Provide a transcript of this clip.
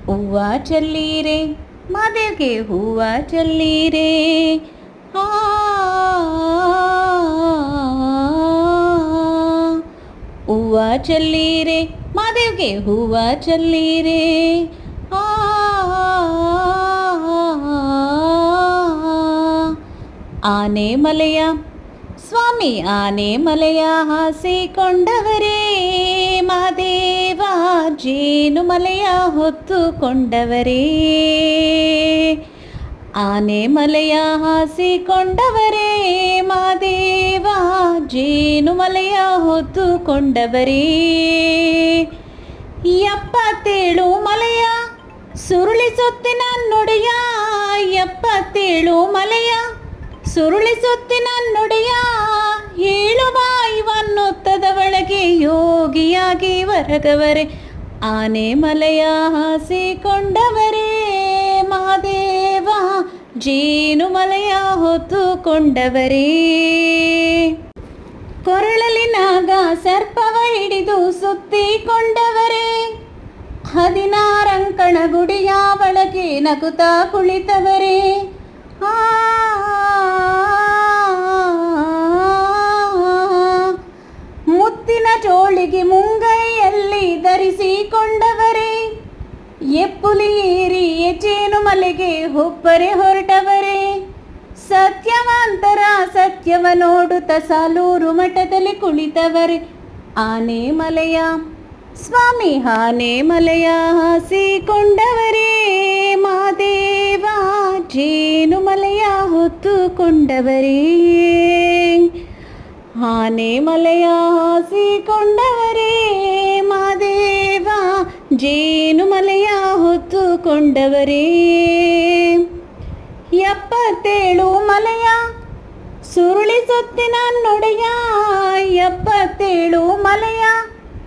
ಹೂವ ಚೆಲ್ಲೀರೆ ಮಾದೇವ್ಗೆ ಹೂವ ಚೆಲ್ಲೀರೆ. ಹೂವ ಚೆಲ್ಲೀರೆ ಮಾದೇವ್ಗೆ ಹೂವ ಚೆಲ್ಲೀರೆ. ಆನೆ ಮಲೆಯ ಸ್ವಾಮಿ ಆನೆ ಮಲೆಯ ಹಾಸಿಕೊಂಡವರೇ ಮಾದೇವ, ಜೇನು ಮಲೆಯ ಹೊತ್ತುಕೊಂಡವರೇ. ಆನೆ ಮಲೆಯ ಹಾಸಿಕೊಂಡವರೇ ಮಾದೇವ, ಜೇನು ಮಲೆಯ ಹೊತ್ತುಕೊಂಡವರೇ. 77 ಮಲೆಯ ಸುರುಳಿಸುತ್ತಿನ ನುಡಿಯ, 77 ಮಲೆಯ ಸುರುಳಿಸುತ್ತಿನ ನುಡಿಯ, ಹೇಳುವ ಇವನ್ನುತ್ತದ ಒಳಗೆ ಯೋಗಿಯಾಗಿ ಹೊರಗವರೆ. ಆನೆ ಮಲೆಯ ಹಾಸಿಕೊಂಡವರೇ ಮಾದೇವ, ಜೇನು ಮಲೆಯ ಹೊತ್ತುಕೊಂಡವರೇ. ಕೊರಳಲಿ ನಾಗ ಸರ್ಪವ ಹಿಡಿದು ಸುತ್ತಿಕೊಂಡವರೇ, 16 ಅಂಕಣ ಗುಡಿಯ ಒಳಗೆ ನಗುತ್ತಾ ಕುಳಿತವರೇ. ಮುತ್ತಿನ ಜೋಳಿಗೆ ಮುಂಗೈಯಲ್ಲಿ ಧರಿಸಿಕೊಂಡವರೇ, ಎಪ್ಪುಲಿ ಏರಿ ಜೇನು ಮಲೆಗೆ ಒಬ್ಬರೇ ಹೊರಟವರೇ. ಸತ್ಯವಂತರ ಸತ್ಯವ ನೋಡುತ್ತ ಸಾಲೂರು ಮಠದಲ್ಲಿ ಕುಳಿತವರೇ. ಆನೆ ಮಲೆಯ ಸ್ವಾಮಿ ಆನೆ ಮಲೆಯ ಹಾಸಿಕೊಂಡವರೇ ಮಾದೇವ, ಜೇನು ಮಲೆಯ ಹೊತ್ತುಕೊಂಡವರೇ. ಆನೆ ಮಲೆಯ ಹಾಸಿಕೊಂಡವರೇ ಮಾದೇವ, ಜೇನು ಮಲೆಯ ಹೊತ್ತುಕೊಂಡವರೇ. 77 ಮಲೆಯ ಸುರುಳಿಸುತ್ತಿನ ನುಡಿಯ, 77 ಮಲೆಯ